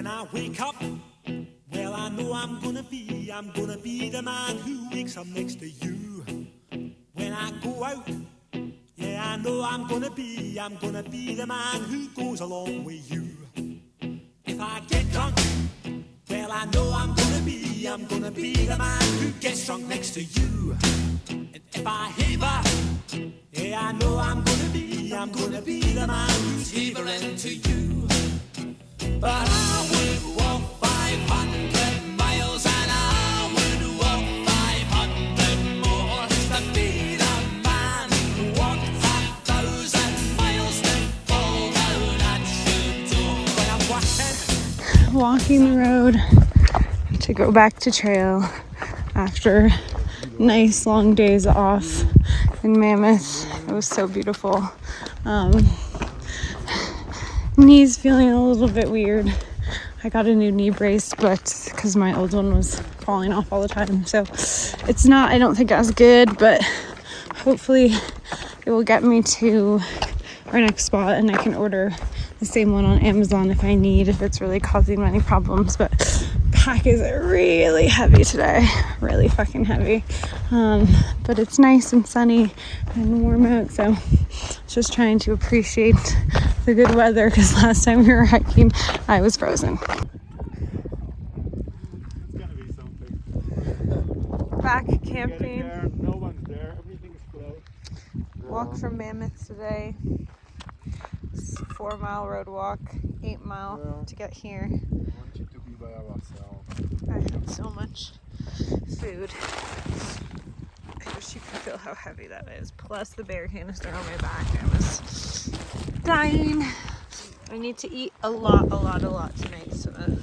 When I wake up, well, I know I'm gonna be the man who wakes up next to you. When I go out, yeah, I know I'm gonna be the man who goes along with you. If I get drunk, well, I know I'm gonna be the man who gets drunk next to you. And if I haver, yeah, I know I'm gonna be the man who's havering to you. But I would walk 500 miles and I would walk 500 more to be the man who walked 1,000 miles to fall down at your door. When I'm Walking the road to go back to trail after nice long days off in Mammoth. It was so beautiful. Knees feeling a little bit weird. I got a new knee brace, but because my old one was falling off all the time, so it's not, I don't think, as good, but hopefully it will get me to our next spot and I can order the same one on Amazon if it's really causing any problems. But pack is really heavy today, really fucking heavy. But it's nice and sunny and warm out, so just trying to appreciate the good weather, because last time we were hiking I was frozen. It's gonna be something. Back camping. There, no one's there, everything's closed. Walk from Mammoth today. 4-mile road walk, 8-mile to get here. We want you to be by ourselves. I had so much food. I wish you could feel how heavy that is. Plus the bear canister on my back. I was dying. I need to eat a lot tonight. So the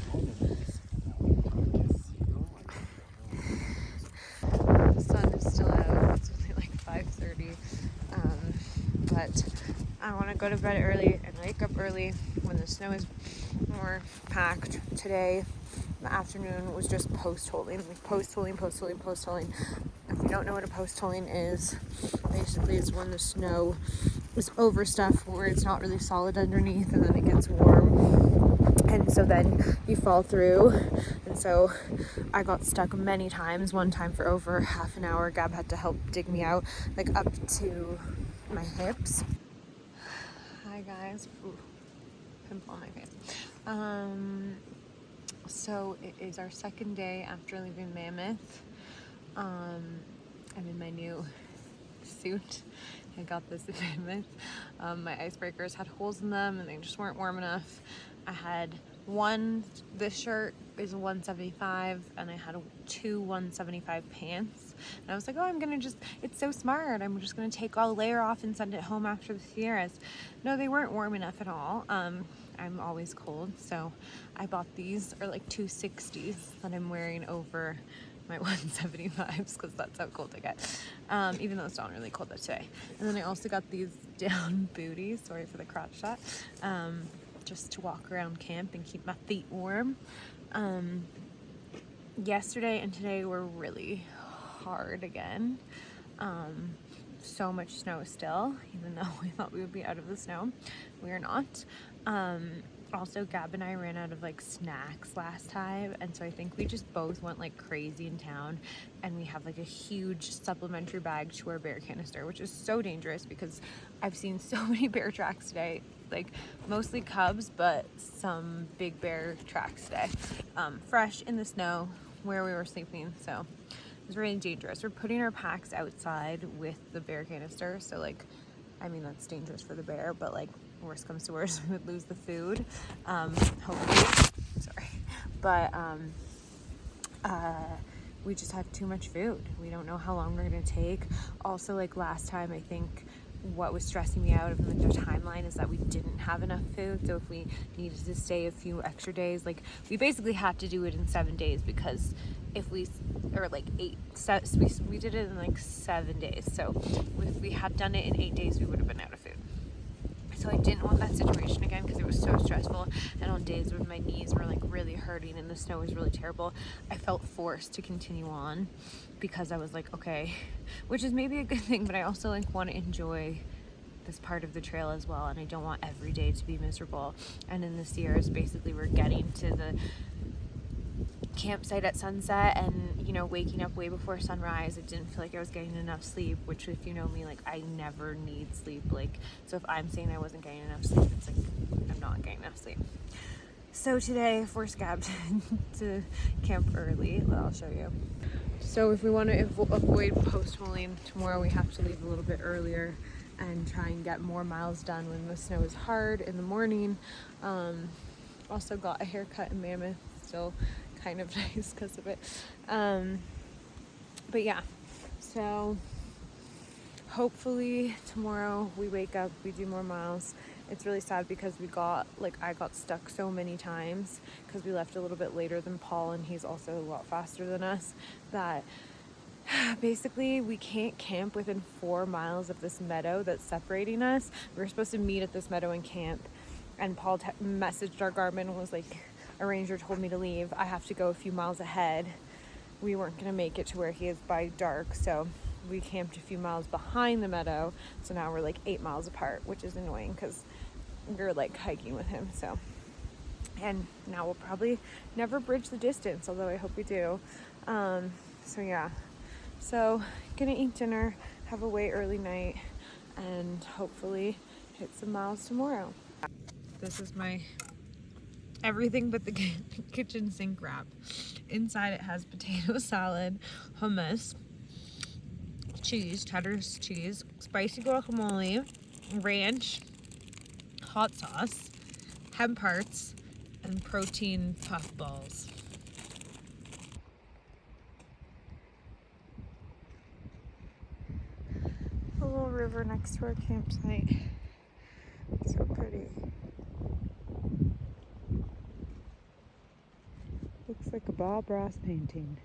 sun is still out. It's only like 5:30. But I want to go to bed early and wake up early when the snow is more packed. Today, the afternoon was just post-holing. Like post-holing. If you don't know what a post-holing is, basically it's when the snow is over stuff where it's not really solid underneath, and then it gets warm, and so then you fall through. And so I got stuck many times. One time for over half an hour. Gab had to help dig me out, like up to my hips. Hi guys. Ooh, pimple on my face. So it is our second day after leaving Mammoth. I'm in my new suit. I got this in Mammoth. My icebreakers had holes in them and they just weren't warm enough. I had this shirt is a 175 and I had two 175 pants. And I was like, oh, it's so smart. I'm just gonna take all layer off and send it home after the Sierras. No, they weren't warm enough at all. I'm always cold, so I bought these, or like 260s that I'm wearing over my 175s because that's how cold I get. Even though it's not really cold today. And then I also got these down booties, sorry for the crotch shot, just to walk around camp and keep my feet warm. Yesterday and today were really hard again. So much snow still, even though we thought we would be out of the snow. We are not. Also, Gab and I ran out of like snacks last time, and so I think we just both went like crazy in town, and we have like a huge supplementary bag to our bear canister, which is so dangerous because I've seen so many bear tracks today, like mostly cubs, but some big bear tracks today, fresh in the snow where we were sleeping. So it's really dangerous. We're putting our packs outside with the bear canister, so like, I mean, that's dangerous for the bear, but like, worst comes to worst, we would lose the food, hopefully, sorry, but we just have too much food. We don't know how long we're gonna take. Also, like last time, I think what was stressing me out of like their timeline is that we didn't have enough food. So if we needed to stay a few extra days, like we basically had to do it in 7 days, because if we, or like we did it in like 7 days. So if we had done it in 8 days, we would have been out of food. So I didn't want that situation again because it was so stressful, and on days when my knees were like really hurting and the snow was really terrible, I felt forced to continue on because I was like, okay, which is maybe a good thing, but I also like want to enjoy this part of the trail as well, and I don't want every day to be miserable. And in the Sierras, basically we're getting to the campsite at sunset and, you know, waking up way before sunrise. I didn't feel like I was getting enough sleep, which, if you know me, like, I never need sleep. Like, so if I'm saying I wasn't getting enough sleep, it's like I'm not getting enough sleep. So today, forced Gab to camp early. Well, I'll show you. So if we want to avoid post-holing tomorrow, we have to leave a little bit earlier and try and get more miles done when the snow is hard in the morning. Also got a haircut in Mammoth, still kind of nice because of it. But yeah, so hopefully tomorrow we wake up, we do more miles. It's really sad because I got stuck so many times because we left a little bit later than Paul, and he's also a lot faster than us, that basically we can't camp within 4 miles of this meadow that's separating us. We were supposed to meet at this meadow and camp, and Paul messaged our Garmin and was like, a ranger told me to leave. I have to go a few miles ahead. We weren't going to make it to where he is by dark, so we camped a few miles behind the meadow. So now we're like 8 miles apart, which is annoying because we're like hiking with him. So, and now we'll probably never bridge the distance, although I hope we do. So yeah, so gonna eat dinner, have a way early night, and hopefully hit some miles tomorrow. This is my everything but the kitchen sink wrap. Inside it has potato salad, hummus, cheese, cheddar cheese, spicy guacamole, ranch, hot sauce, hemp hearts, and protein puff balls. A little river next to our campsite. So pretty. Looks like a Bob Ross painting.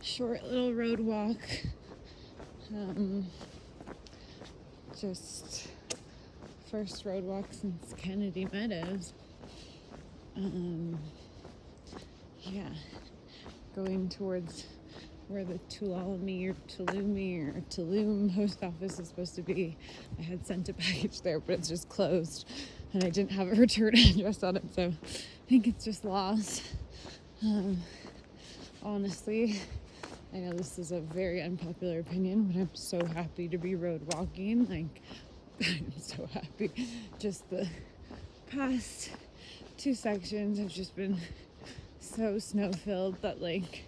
Short little road walk. Just first road walk since Kennedy Meadows. Yeah, going towards where the Tulum post office is supposed to be. I had sent a package there, but it's just closed, and I didn't have a return address on it, so I think it's just lost. Honestly, I know this is a very unpopular opinion, but I'm so happy to be road walking. Like, I'm so happy. Just the past 2 sections have just been so snow-filled that, like,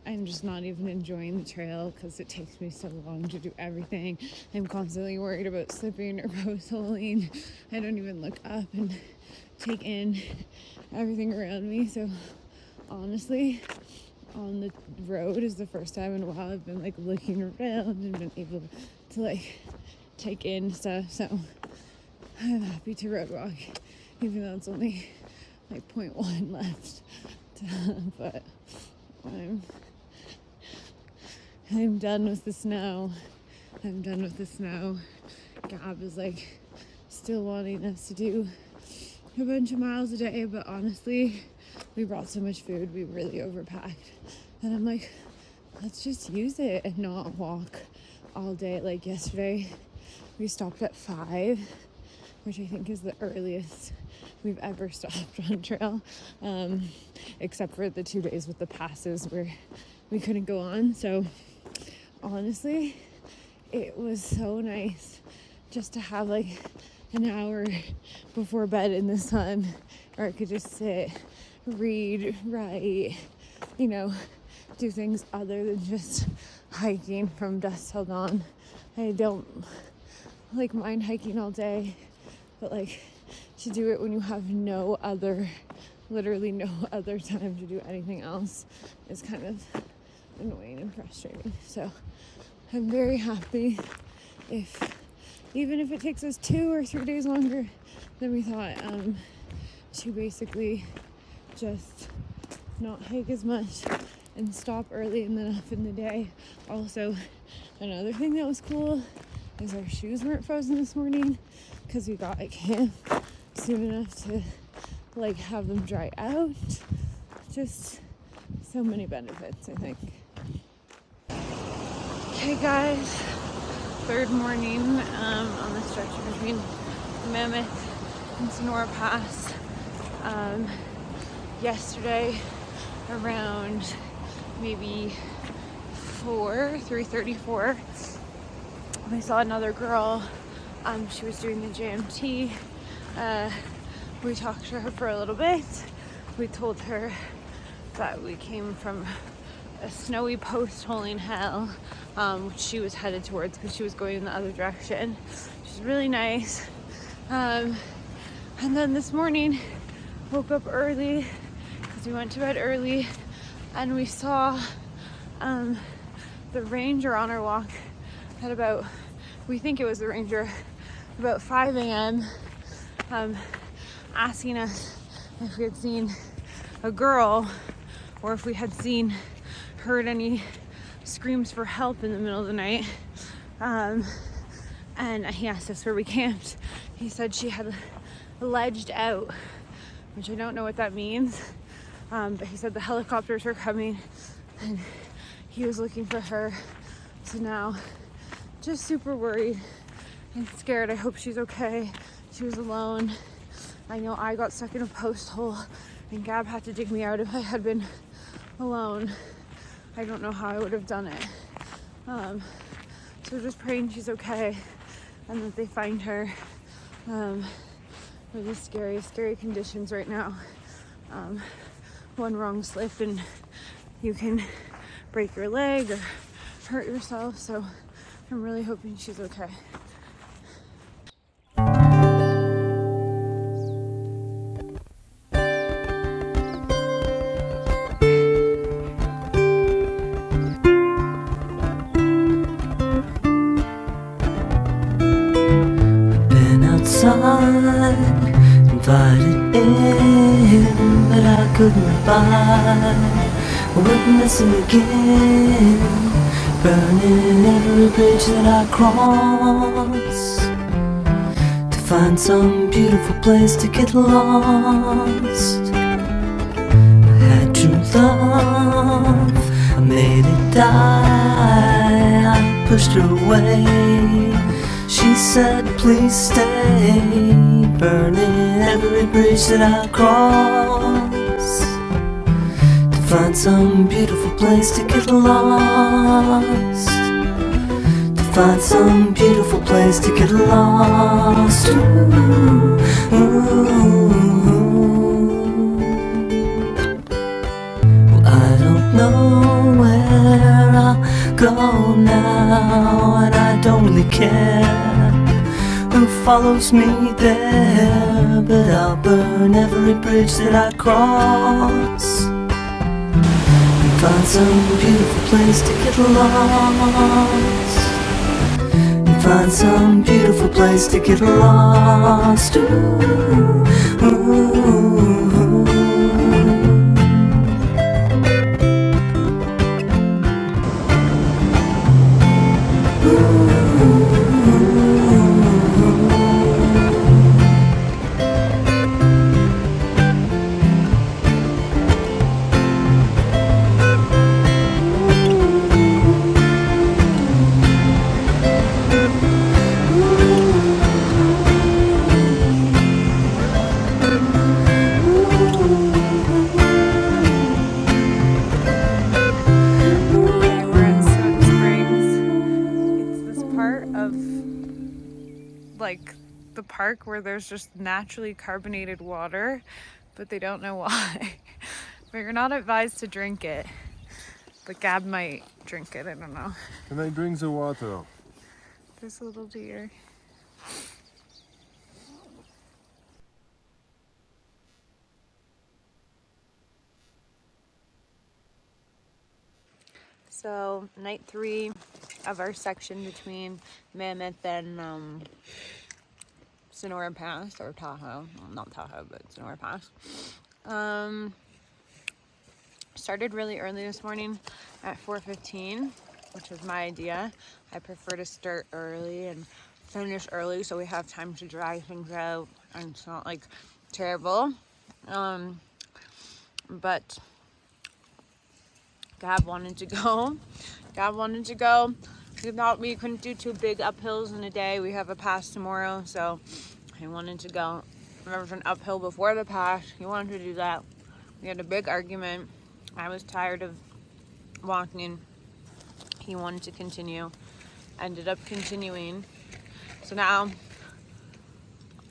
I'm just not even enjoying the trail because it takes me so long to do everything. I'm constantly worried about slipping or post-holing. I don't even look up and take in everything around me. So, honestly, on the road is the first time in a while I've been like looking around and been able to like take in stuff. So I'm happy to road walk, even though it's only like 0.1 left. But I'm done with the snow. Gab is like still wanting us to do a bunch of miles a day, but honestly, we brought so much food, we really overpacked. And I'm like, let's just use it and not walk all day. Like yesterday, we stopped at 5, which I think is the earliest we've ever stopped on trail. Except for the 2 days with the passes where we couldn't go on. So honestly, it was so nice just to have like an hour before bed in the sun, or I could just sit, read, write, do things other than just hiking from dusk till dawn. I don't like mind hiking all day, but like to do it when you have no other, literally no other time to do anything else is kind of annoying and frustrating. So I'm very happy even if it takes us 2 or 3 days longer than we thought, to basically just not hike as much and stop early enough in the day. Also, another thing that was cool is our shoes weren't frozen this morning because we got at camp soon enough to like have them dry out. Just so many benefits, I think. Okay guys, third morning on the stretch between Mammoth and Sonora Pass. Yesterday around maybe 3:34, we saw another girl. She was doing the JMT. We talked to her for a little bit. We told her that we came from a snowy post-holing hell, which she was headed towards because she was going in the other direction. She's really nice. And then this morning, woke up early because we went to bed early, and we saw the ranger on our walk at about, we think it was the ranger, about 5 a.m. Asking us if we had seen a girl or if we had heard any screams for help in the middle of the night. And he asked us where we camped. He said she had ledged out, which I don't know what that means. But he said the helicopters were coming and he was looking for her. So now, just super worried and scared. I hope she's okay. She was alone. I know I got stuck in a post hole and Gab had to dig me out. If I had been alone, I don't know how I would have done it. So just praying she's okay and that they find her. Really scary conditions right now. One wrong slip and you can break your leg or hurt yourself. So I'm really hoping she's okay. Invited in, but I couldn't abide witnessing again, burning every bridge that I cross, to find some beautiful place to get lost. I had true love, I made it die, I pushed her away. She said, please stay, burning every bridge that I cross, to find some beautiful place to get lost, to find some beautiful place to get lost. Ooh, ooh. Well, I don't know where I'll go now, and I don't really care who follows me there, but I'll burn every bridge that I cross, and find some beautiful place to get lost, and find some beautiful place to get lost. Ooh, ooh. The park where there's just naturally carbonated water, but they don't know why. But you're not advised to drink it. But Gab might drink it, I don't know. Can I drink the water? There's a little deer. So night 3 of our section between Mammoth and Sonora Pass, or Tahoe. Well, not Tahoe, but Sonora Pass. Started really early this morning at 4:15, which was my idea. I prefer to start early and finish early so we have time to dry things out and it's not like terrible. But Gab wanted to go. We thought we couldn't do 2 big uphills in a day. We have a pass tomorrow, so he wanted to go. There was an uphill before the pass. He wanted to do that. We had a big argument. I was tired of walking. He wanted to continue. Ended up continuing. So now,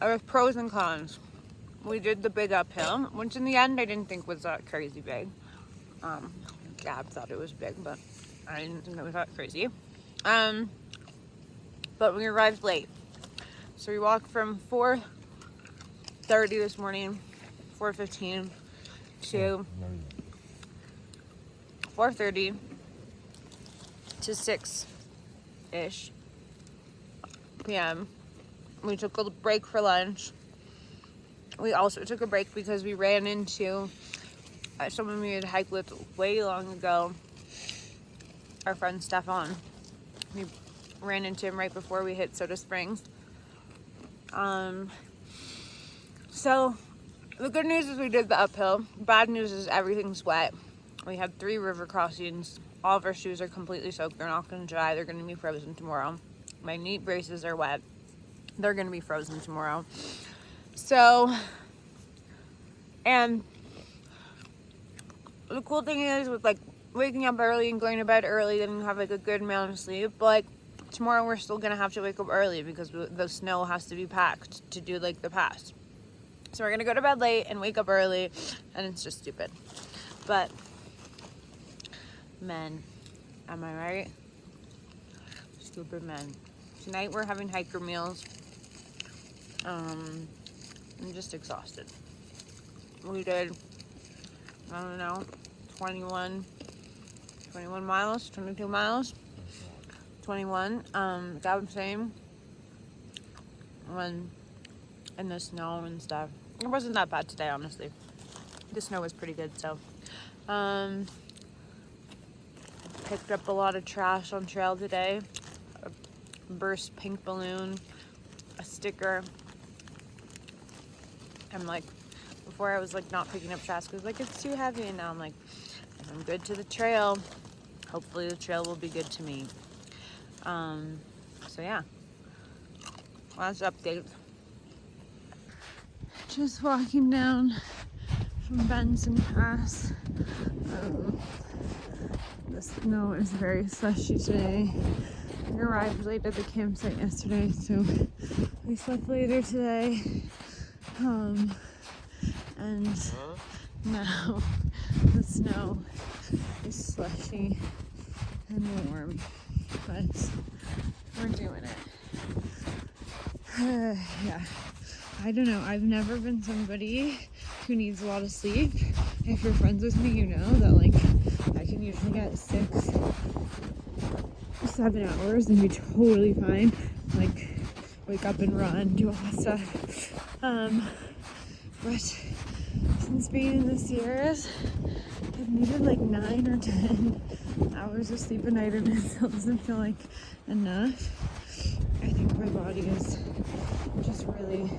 there was pros and cons. We did the big uphill, which in the end I didn't think was that crazy big. Gab thought it was big, but I didn't think it was that crazy. But we arrived late. So we walked from 4:30 this morning, 4:15, to 4:30 to 6-ish p.m. We took a break for lunch. We also took a break because we ran into someone we had hiked with way long ago, our friend Stefan. We ran into him right before we hit Soda Springs. So the good news is we did the uphill. Bad news is everything's wet. We had 3 river crossings. All of our shoes are completely soaked. They're not going to dry. They're going to be frozen tomorrow. My knee braces are wet. They're going to be frozen tomorrow. So, and the cool thing is with like waking up early and going to bed early, then you have like a good amount of sleep. But like tomorrow we're still going to have to wake up early because the snow has to be packed to do like the pass. So we're going to go to bed late and wake up early, and it's just stupid. But men, am I right? Stupid men. Tonight we're having hiker meals. I'm just exhausted. We did, I don't know, 21 miles, 22 miles, 21. That was same when in the snow and stuff. It wasn't that bad today, honestly. The snow was pretty good, so. Picked up a lot of trash on trail today. A burst pink balloon, a sticker. I'm like, before I was like not picking up trash because like it's too heavy, and now I'm like, if I'm good to the trail, hopefully the trail will be good to me. So yeah, last update. Just walking down from Benson Pass. The snow is very slushy today. We arrived late at the campsite yesterday, so we slept later today. And now the snow is slushy and warm, but we're doing it. Yeah, I don't know. I've never been somebody who needs a lot of sleep. If you're friends with me, you know that like I can usually get 6-7 hours and be totally fine. Like wake up and run, do all that stuff. But since being in the Sierras, I've needed like 9 or 10 hours of sleep a night, and it still doesn't feel like enough. I think my body is just really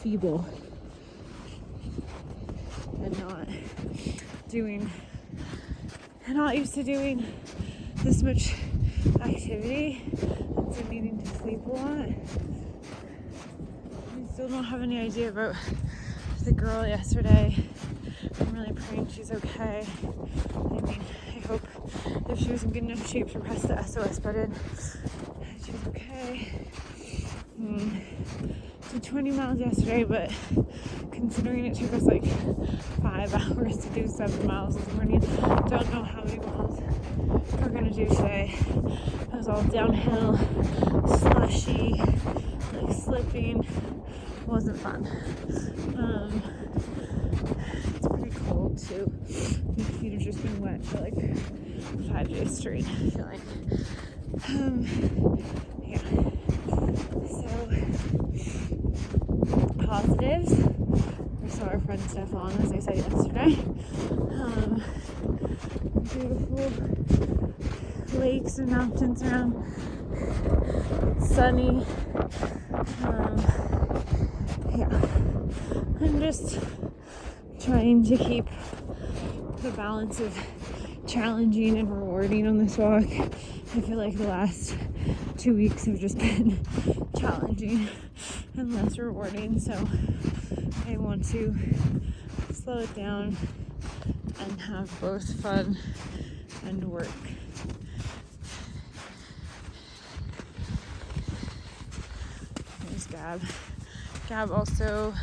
feeble and not used to doing this much activity, and so needing to sleep a lot. I still don't have any idea about the girl yesterday. I'm really praying she's okay. I mean, I hope if she was in good enough shape to press the SOS button, she's okay. So 20 miles yesterday, but considering it took us like 5 hours to do 7 miles this morning, don't know how many miles we're gonna do today. It was all downhill, slushy, like slipping. Wasn't fun. It's pretty cold too. My feet have just been wet for like 5 days straight, I feel like. Yeah. So, positives. We saw our friend Stefan, as I said yesterday. Beautiful lakes and mountains around. It's sunny. Yeah. I'm just trying to keep the balance of challenging and rewarding on this walk. I feel like the last 2 weeks have just been challenging and less rewarding, so I want to slow it down and have both fun and work. There's Gab. Gab also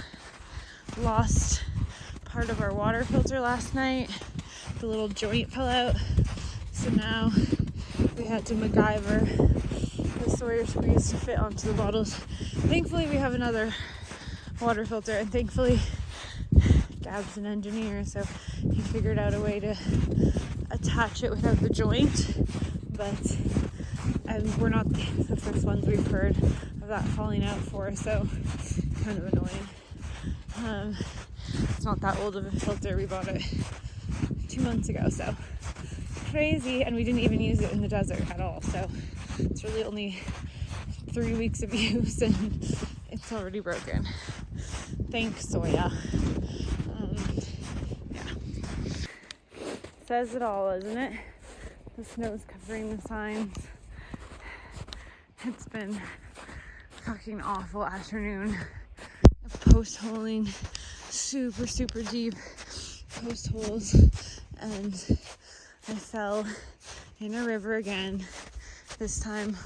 lost part of our water filter last night. The little joint fell out, so now we had to MacGyver the Sawyer squeeze to fit onto the bottles. Thankfully we have another water filter, and thankfully Gab's an engineer, so he figured out a way to attach it without the joint, but we're not the first ones we've heard of that falling out for, so kind of annoying. It's not that old of a filter. We bought it 2 months ago, so crazy, and we didn't even use it in the desert at all, so it's really only 3 weeks of use and it's already broken. Thanks, Soya. Yeah. Says it all, isn't it? The snow's covering the signs. It's been fucking awful afternoon of post-holing, super deep post holes, and I fell in a river again. This time,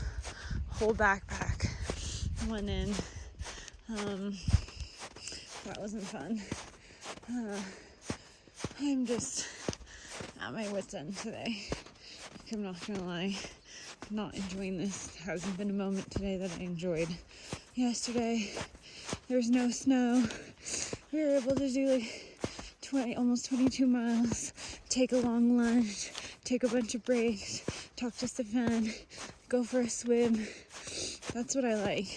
whole backpack went in. That wasn't fun. I'm just at my wit's end today. I'm not gonna lie, I'm not enjoying this. There hasn't been a moment today that I enjoyed. Yesterday, there was no snow. We were able to do like almost 22 miles, take a long lunch, take a bunch of breaks, talk to Stefan, go for a swim. That's what I like.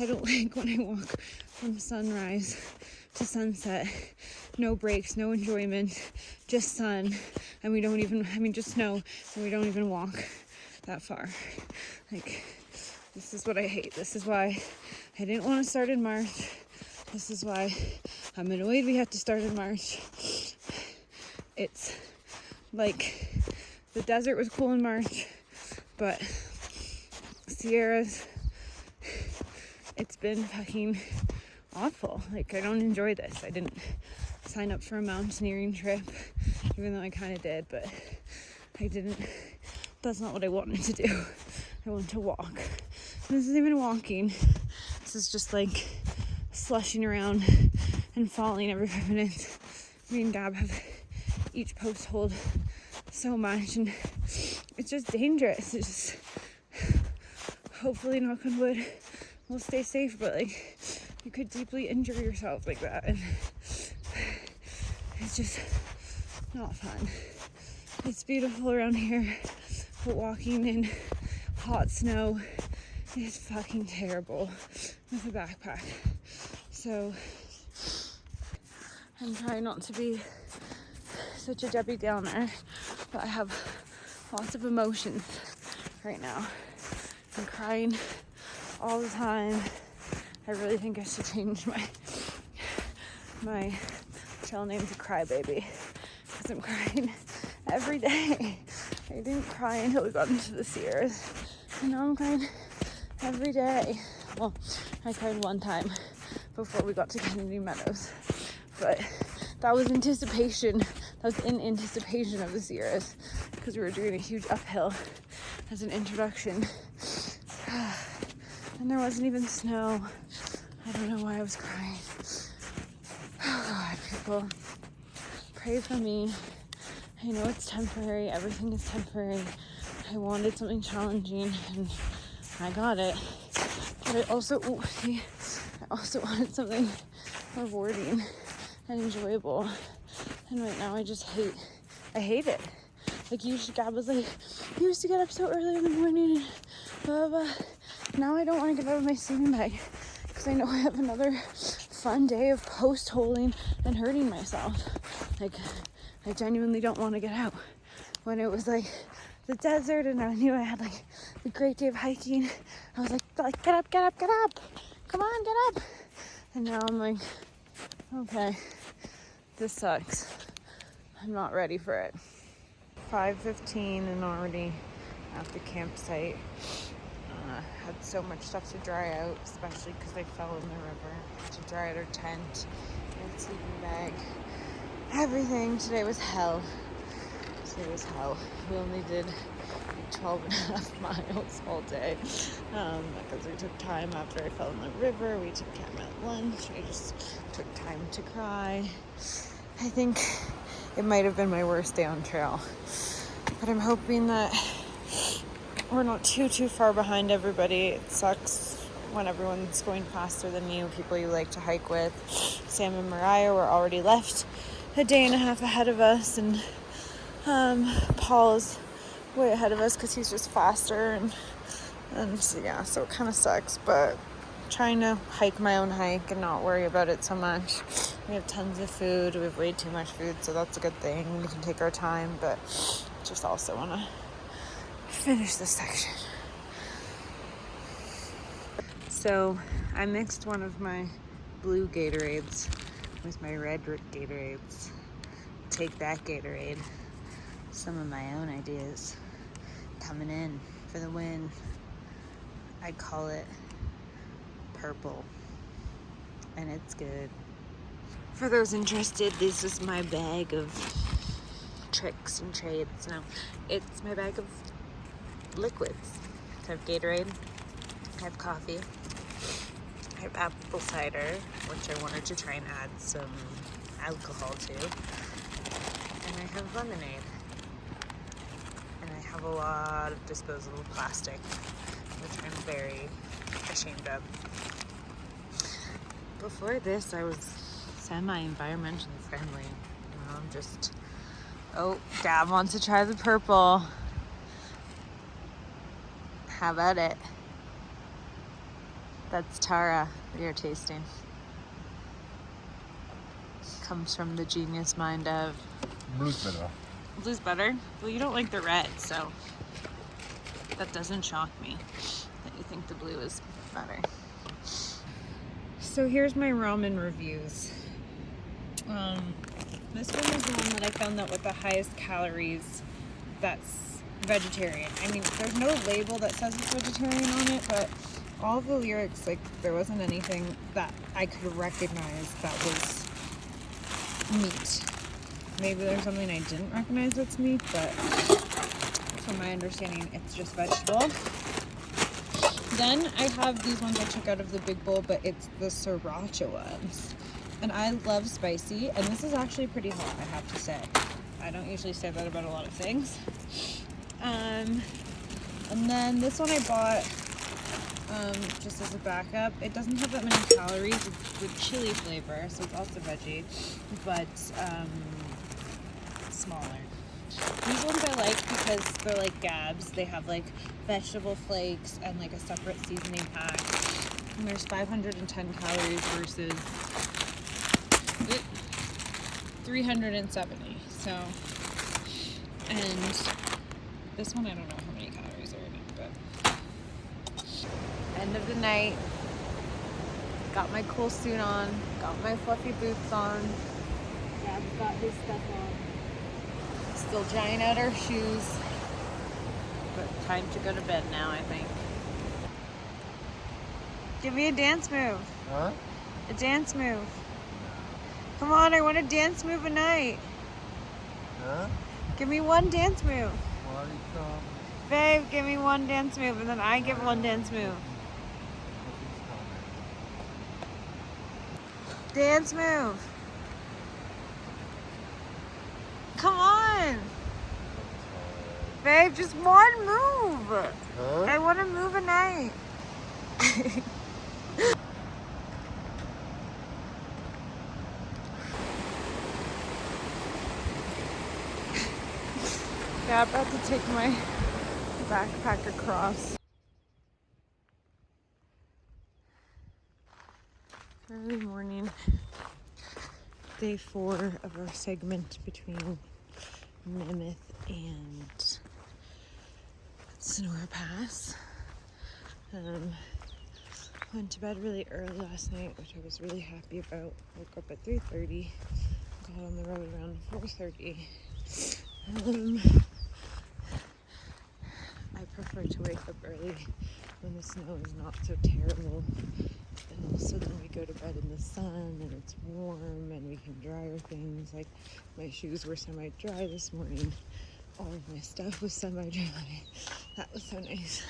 I don't like when I walk from sunrise to sunset. No breaks, no enjoyment, just sun, and we don't even, just snow, and we don't even walk that far. Like, this is what I hate. This is why I didn't want to start in March. This is why I'm annoyed we have to start in March. It's like the desert was cool in March, but Sierras, it's been fucking awful. Like, I don't enjoy this. I didn't sign up for a mountaineering trip, even though I kind of did, but I didn't. That's not what I wanted to do. I want to walk. And this isn't even walking. This is just like slushing around and falling every 5 minutes. Me and Gab have each post hold so much, and it's just dangerous. It's just, hopefully, knock on wood, we'll stay safe, but like, you could deeply injure yourself like that, and it's just not fun. It's beautiful around here, but walking in hot snow is fucking terrible with a backpack. So I'm trying not to be such a Debbie Downer, but I have lots of emotions right now. I'm crying all the time. I really think I should change my trail name to Crybaby, because I'm crying every day. I didn't cry until we got into the Sierras, and now I'm crying every day. Well, I cried one time before we got to Kennedy Meadows, but that was anticipation. That was in anticipation of the Sierras, because we were doing a huge uphill as an introduction, and there wasn't even snow. I don't know why I was crying. Oh God, people, pray for me. I know it's temporary. Everything is temporary. I wanted something challenging, and I got it. But I also wanted something rewarding and enjoyable. And right now I hate it. Like Gab was like, you used to get up so early in the morning and blah, blah, blah. Now I don't want to get out of my sleeping bag because I know I have another fun day of post-holing and hurting myself. Like, I genuinely don't want to get out. When it was like the desert and I knew I had like a great day of hiking, I was like get up, get up, get up. Come on, get up. And now I'm like, okay, this sucks. I'm not ready for it. 5:15 and already at the campsite. Had so much stuff to dry out, especially because I fell in the river. Had to dry out our tent and sleeping bag. Everything. Today was hell. We only did 12.5 miles all day because we took time after I fell in the river. We took time at lunch. I just took time to cry. I think it might have been my worst day on trail, but I'm hoping that we're not too far behind everybody. It sucks when everyone's going faster than you, people you like to hike with. Sam and Mariah were already left a day and a half ahead of us, and Paul is way ahead of us because he's just faster, and yeah, so it kind of sucks, but trying to hike my own hike and not worry about it so much. We have tons of food. We have way too much food, so that's a good thing. We can take our time, but just also want to finish this section. So I mixed one of my blue Gatorades with my red Gatorades. Take that Gatorade. Some of my own ideas coming in for the win. I call it purple, and it's good. For those interested, this is my bag of tricks and trades. No, it's my bag of liquids. I have Gatorade, I have coffee, I have apple cider, which I wanted to try and add some alcohol to, and I have lemonade, and I have a lot of disposable plastic, which I'm very ashamed of. Before this, I was semi-environmentally friendly. Now I'm just, oh, Dad wants to try the purple. How about it? That's Tara that you're tasting. Comes from the genius mind of... Blue's better. Blue's better? Well, you don't like the red, so that doesn't shock me that you think the blue is better. So here's my ramen reviews. This one is the one that I found that with the highest calories that's vegetarian. I mean, there's no label that says it's vegetarian on it, but all the lyrics, like, there wasn't anything that I could recognize that was meat. Maybe there's something I didn't recognize that's meat, but from my understanding, it's just vegetable. Then I have these ones I took out of the big bowl, but it's the sriracha ones. And I love spicy, and this is actually pretty hot, I have to say. I don't usually say that about a lot of things. And then this one I bought just as a backup. It doesn't have that many calories. It's the chili flavor, so it's also veggie, but smaller. These ones I like because they're like Gabs. They have like vegetable flakes and like a separate seasoning pack. And there's 510 calories versus 370. So, and this one I don't know how many calories are in it, but end of the night. Got my cool suit on. Got my fluffy boots on. Gab's got his stuff on. Still drying out our shoes, but time to go to bed now, I think. Give me a dance move. Huh? A dance move. Come on, I want a dance move a night. Huh? Give me one dance move. Why you come? Babe, give me one dance move, and then I give one dance move. Dance move. Come on. Babe, just one move. Huh? I want to move a night. Yeah, I'm about to take my backpack across. Early morning, day 4 of our segment between Mammoth and Sonora Pass. Went to bed really early last night, which I was really happy about. Woke up at 3:30, got on the road around 4:30. I prefer to wake up early when the snow is not so terrible. And also then we go to bed in the sun and it's warm and we can dry our things. Like my shoes were semi-dry this morning. All of my stuff was semi-dry. That was so nice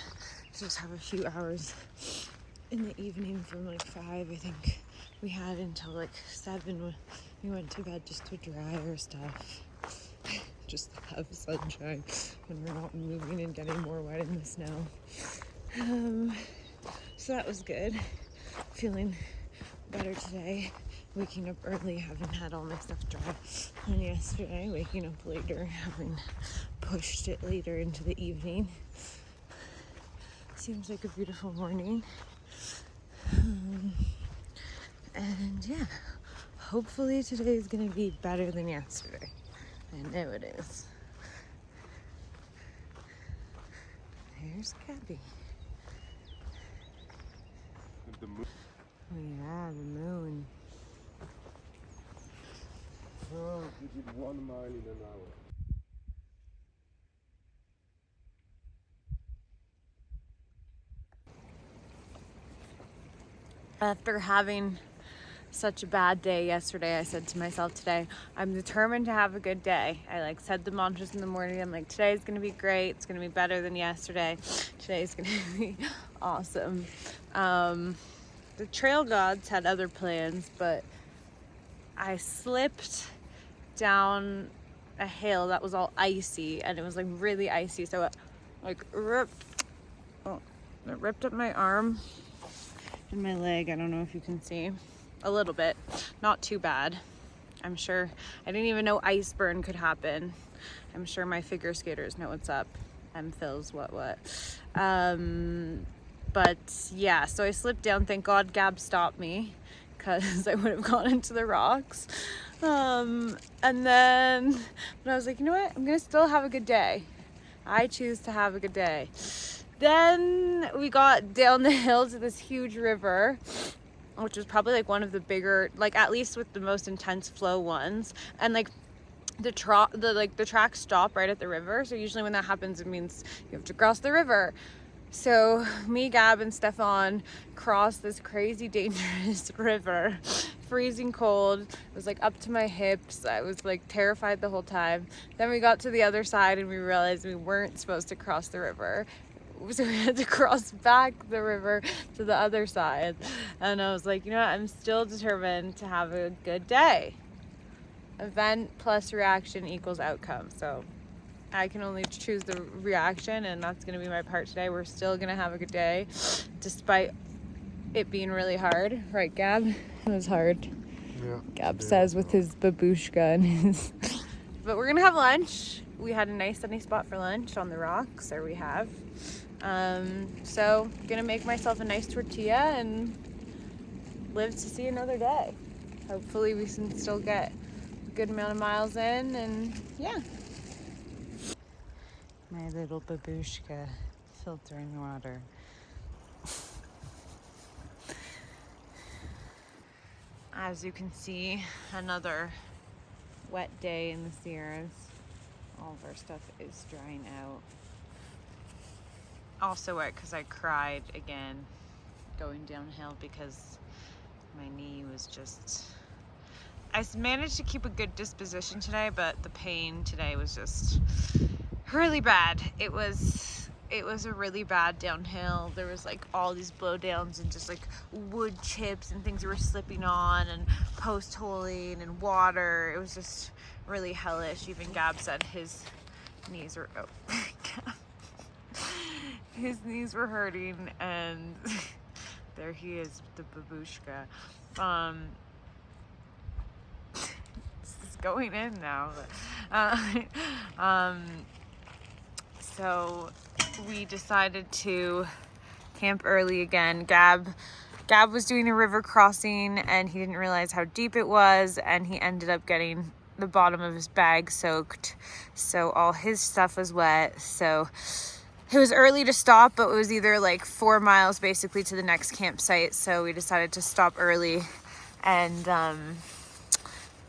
to just have a few hours in the evening from like 5, I think we had until like 7. We went to bed just to dry our stuff. Just to have sunshine when we're not moving and getting more wet in the snow. So that was good. Feeling better today. Waking up early, having had all my stuff dry. And yesterday, waking up later, having pushed it later into the evening. Seems like a beautiful morning. And yeah, hopefully today is going to be better than yesterday. I know it is. There's Gabby. The moon. Oh yeah, the moon. Oh, we did 1 mile in an hour. After having such a bad day yesterday, I said to myself today, I'm determined to have a good day. I said the mantras in the morning. I'm like, today's gonna be great. It's gonna be better than yesterday. Today's gonna be awesome. The trail gods had other plans, but I slipped down a hill that was all icy, and it was really icy. So it ripped up my arm and my leg. I don't know if you can see a little bit, not too bad. I'm sure I didn't even know ice burn could happen. I'm sure my figure skaters know what's up. Phil's what. But yeah, so I slipped down. Thank God Gab stopped me, because I would have gone into the rocks. And then, but I was like, you know what? I'm gonna still have a good day. I choose to have a good day. Then we got down the hill to this huge river, which was probably one of the bigger, at least with the most intense flow ones. And the tracks stop right at the river. So usually when that happens, it means you have to cross the river. So me, Gab, and Stefan crossed this crazy dangerous river, freezing cold. It was up to my hips. I was terrified the whole time. Then we got to the other side and we realized we weren't supposed to cross the river. So we had to cross back the river to the other side. And I was like, you know what? I'm still determined to have a good day. Event plus reaction equals outcome. So I can only choose the reaction, and that's going to be my part today. We're still going to have a good day, despite it being really hard. Right, Gab? It was hard. Yeah. Gab says with his babushka and his... But we're going to have lunch. We had a nice sunny spot for lunch on the rocks, or we have. So going to make myself a nice tortilla and live to see another day. Hopefully we can still get a good amount of miles in, and yeah. My little babushka filtering water. As you can see, another wet day in the Sierras. All of our stuff is drying out. Also wet because I cried again going downhill because my knee was just... I managed to keep a good disposition today, but the pain today was just really bad. It was a really bad downhill. There was all these blowdowns and just wood chips and things that were slipping on and post holing and water. It was just really hellish. Even Gab said his knees were his knees were hurting, and there he is with the babushka. This is going in now. So we decided to camp early again. Gab was doing a river crossing and he didn't realize how deep it was, and he ended up getting the bottom of his bag soaked, so all his stuff was wet. So it was early to stop, but it was either like 4 miles basically to the next campsite, so we decided to stop early and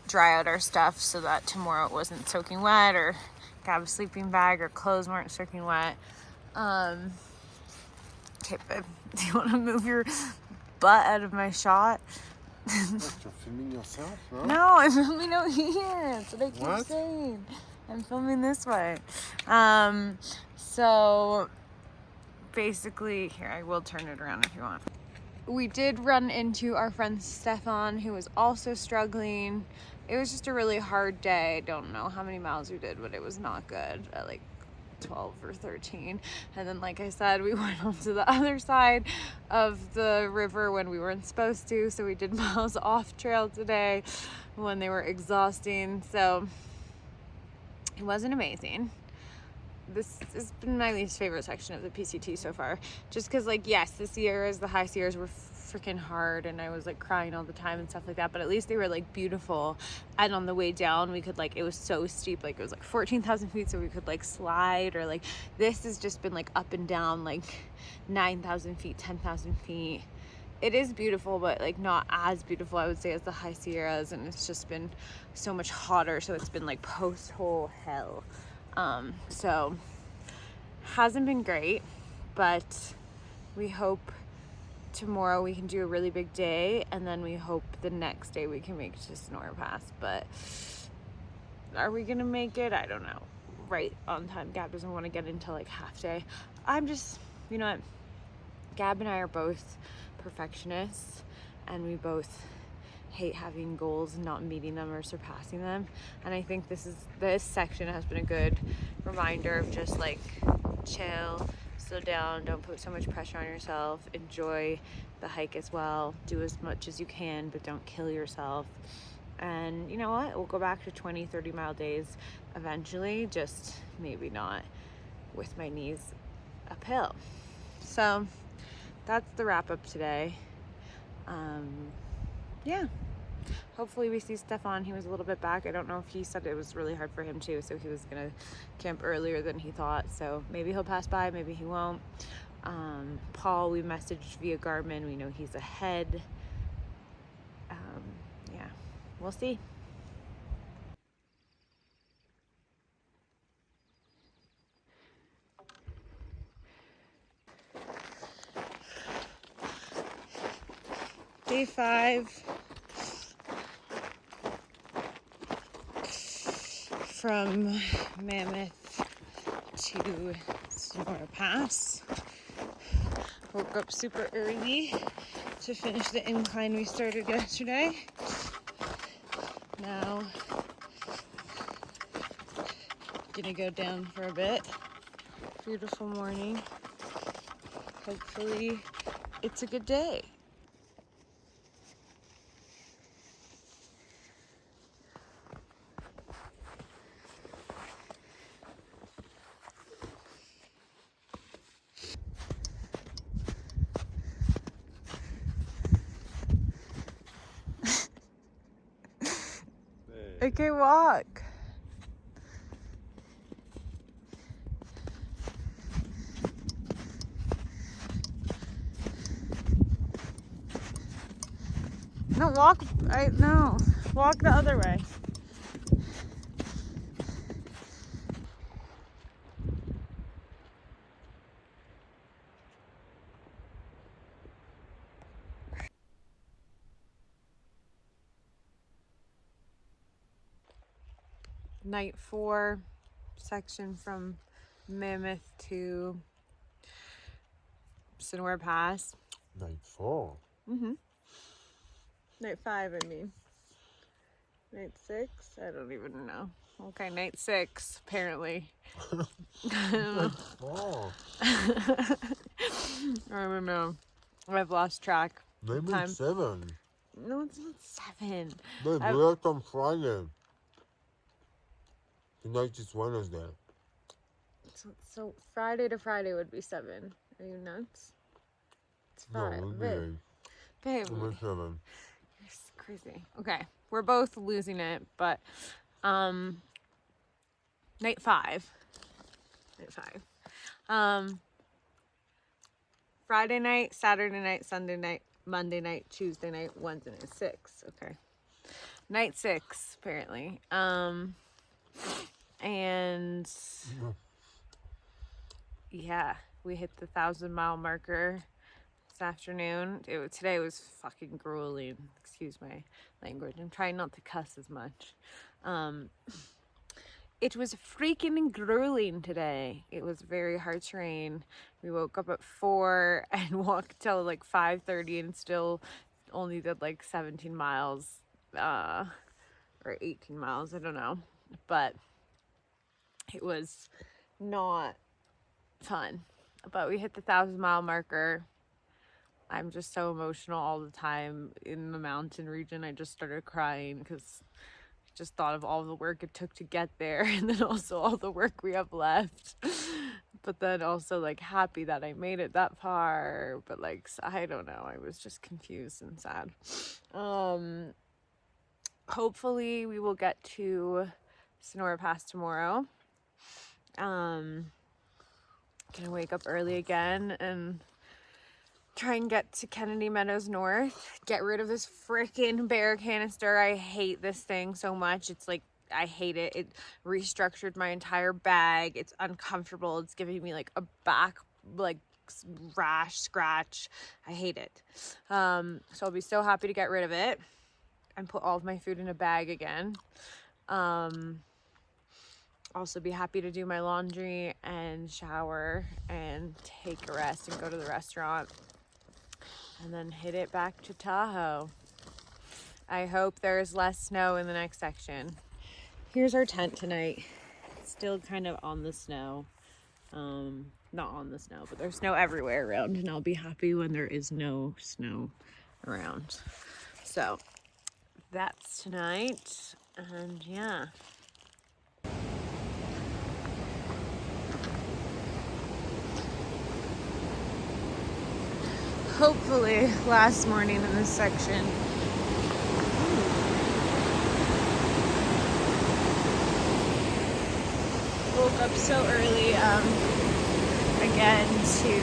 dry out our stuff so that tomorrow it wasn't soaking wet, or Gab's sleeping bag or clothes weren't soaking wet. Okay, babe, do you want to move your butt out of my shot? What, you're filming yourself, no? No, I'm filming out here. That's what I keep saying. I'm filming this way. So basically, here, I will turn it around if you want. We did run into our friend Stefan, who was also struggling. It was just a really hard day. I don't know how many miles we did, but it was not good. At like 12 or 13. And then, like I said, we went on to the other side of the river when we weren't supposed to, so we did miles off trail today when they were exhausting. So it wasn't amazing. This has been my least favorite section of the PCT so far, just because, like, yes, the Sierras, the high Sierras were freaking hard and I was like crying all the time and stuff like that, but at least they were like beautiful. And on the way down we could, like, it was so steep, like it was like 14,000 feet, so we could like slide, or like this has just been like up and down like 9,000 feet, 10,000 feet. It is beautiful, but like not as beautiful, I would say, as the high Sierras, and it's just been so much hotter, so it's been like post-hole hell. So hasn't been great, but we hope tomorrow we can do a really big day, and then we hope the next day we can make it to Sonora Pass. But are we gonna make it? I don't know. Right on time. Gab doesn't want to get into like half day. I'm just, you know what, Gab and I are both perfectionists, and we both hate having goals and not meeting them or surpassing them. And I think this section has been a good reminder of just like chill, slow down, don't put so much pressure on yourself, enjoy the hike as well, do as much as you can, but don't kill yourself. And you know what, we'll go back to 20-30 mile days eventually, just maybe not with my knees uphill. So that's the wrap up today. Yeah, hopefully we see Stefan. He was a little bit back. I don't know if he said it was really hard for him too, so he was gonna camp earlier than he thought, so maybe he'll pass by, maybe he won't. Paul, we messaged via Garmin, we know he's ahead. Yeah, we'll see. Day 5 from Mammoth to Sonora Pass. Woke up super early to finish the incline we started yesterday. Now gonna go down for a bit. Beautiful morning. Hopefully it's a good day. Okay, walk. No, walk. No, walk the other way. Night 4 section from Mammoth to Sonora Pass. Night 4. Night 5, I mean. Night 6? I don't even know. Okay, night 6, apparently. Night 4. I don't know. I've lost track. Maybe Time. it's 7. No, it's not 7. They worked on Friday. Tonight is Wednesday. So Friday to Friday would be 7. Are you nuts? It's 5. No, Babe. Babe. Number 7. You're crazy. Okay. We're both losing it, but night 5. Friday night, Saturday night, Sunday night, Monday night, Tuesday night, Wednesday night. 6. Okay. Night 6, apparently. And yeah, we hit the 1,000-mile marker this afternoon. Today was fucking grueling. Excuse my language. I'm trying not to cuss as much. It was freaking grueling today. It was very hard terrain. We woke up at 4 and walked till like 5:30 and still only did like 17 miles or 18 miles. I don't know. But it was not fun. But we hit the 1,000-mile marker. I'm just so emotional all the time in the mountain region. I just started crying because I just thought of all the work it took to get there, and then also all the work we have left. But then also like happy that I made it that far. But like, I don't know. I was just confused and sad. Hopefully we will get to Sonora Pass tomorrow. Gonna wake up early again and try and get to Kennedy Meadows North. Get rid of this freaking bear canister. I hate this thing so much. It's like, I hate it. It restructured my entire bag. It's uncomfortable. It's giving me like a back like rash, scratch. I hate it. So I'll be so happy to get rid of it and put all of my food in a bag again. Also be happy to do my laundry and shower and take a rest and go to the restaurant and then hit it back to Tahoe. I hope there's less snow in the next section. Here's our tent tonight. It's still kind of on the snow. Not on the snow, but there's snow everywhere around, and I'll be happy when there is no snow around. So that's tonight, and yeah. Hopefully last morning in this section. Woke up so early again to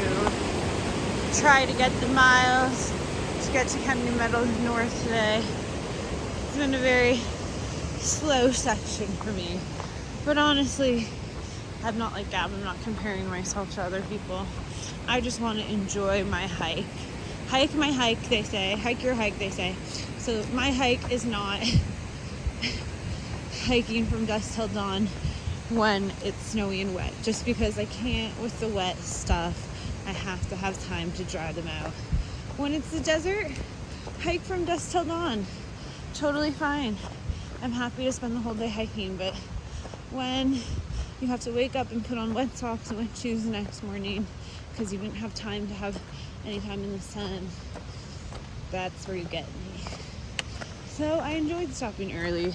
try to get the miles to get to Kennedy Meadows North today. It's been a very slow section for me, but honestly I'm not like that. I'm not comparing myself to other people. I just want to enjoy my hike. Hike my hike, they say. Hike your hike, they say. So my hike is not hiking from dusk till dawn when it's snowy and wet. Just because I can't with the wet stuff. I have to have time to dry them out. When it's the desert, hike from dusk till dawn. Totally fine. I'm happy to spend the whole day hiking, but when you have to wake up and put on wet socks and wet shoes the next morning because you didn't have time to have any time in the sun, that's where you get me. So I enjoyed stopping early.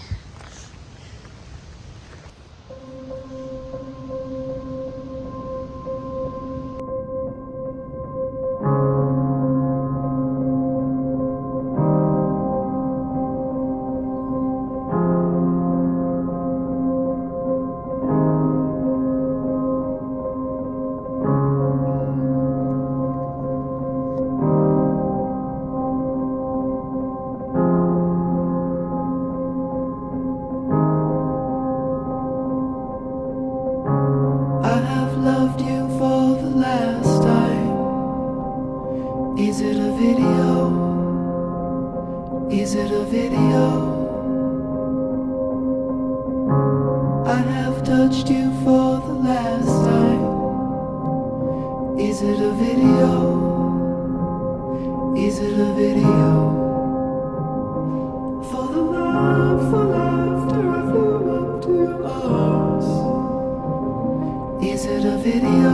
Is it a video? I have touched you for the last time. Is it a video? Is it a video? For the love, for laughter, I flew up to your arms. Is it a video?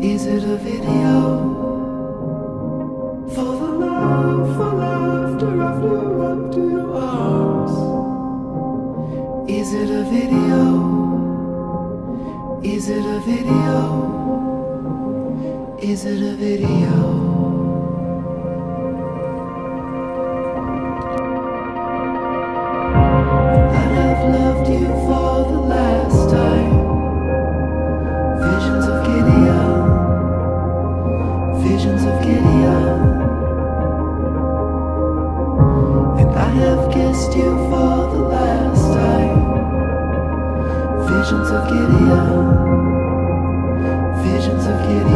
Is it a video? For the love, for laughter, I flew up to your arms. Is it a video? Is it a video? Is it a video? I have loved you for the last time. Visions of Gideon. Visions of Gideon. And I have kissed you for the last time. Visions of Gideon. Visions of Gideon.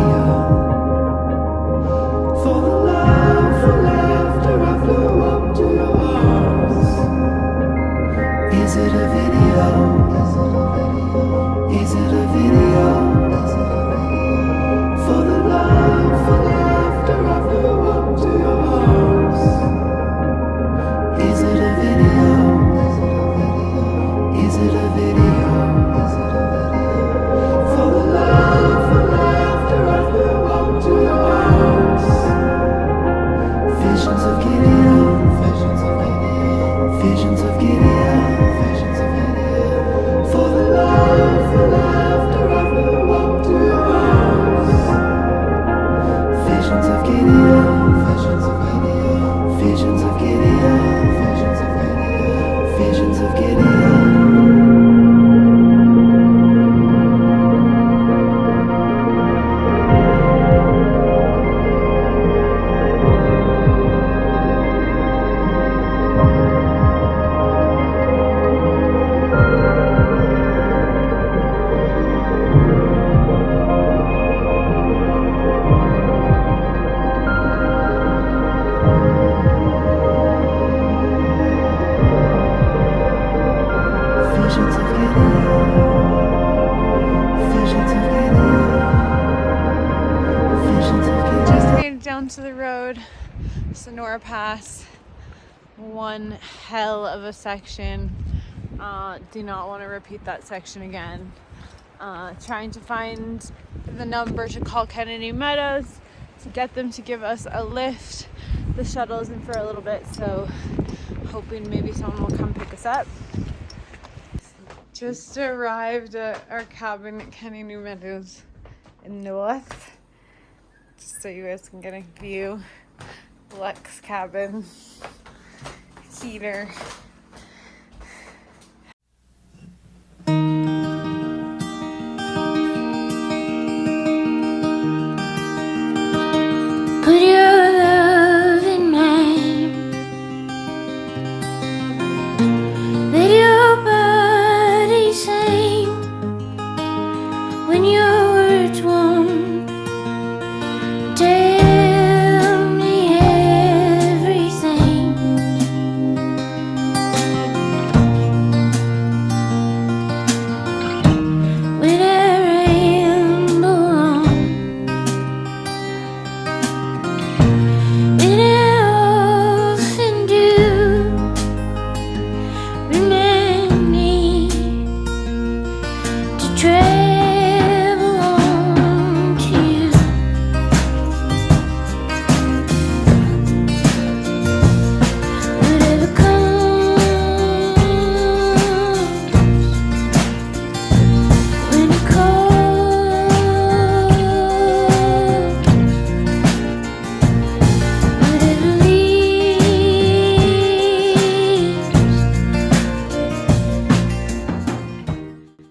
For the love, for laughter, I flew up to your arms. Is it a video? Is it a video? For the love, for laughter, I flew up to your arms. Is it a video? Is it a video? For the love, for laughter, I flew up to your arms. Visions of Gideon. Visions of Gideon. Visions of Gideon. Visions of Gideon. For the love, for laughter, I flew up to your arms. Visions of Gideon. Visions of Gideon. Visions of Gideon. Visions of Gideon. Visions of Gideon. Visions of Gideon. Visions of Gideon. Visions of Gideon. Just made it down to the road, Sonora Pass. One hell of a section. Do not want to repeat that section again. Trying to find the number to call Kennedy Meadows to get them to give us a lift. The shuttle isn't for a little bit, so hoping maybe someone will come pick us up. Just arrived at our cabin at Kennedy Meadows North, just so you guys can get a view. Lex cabin, heater,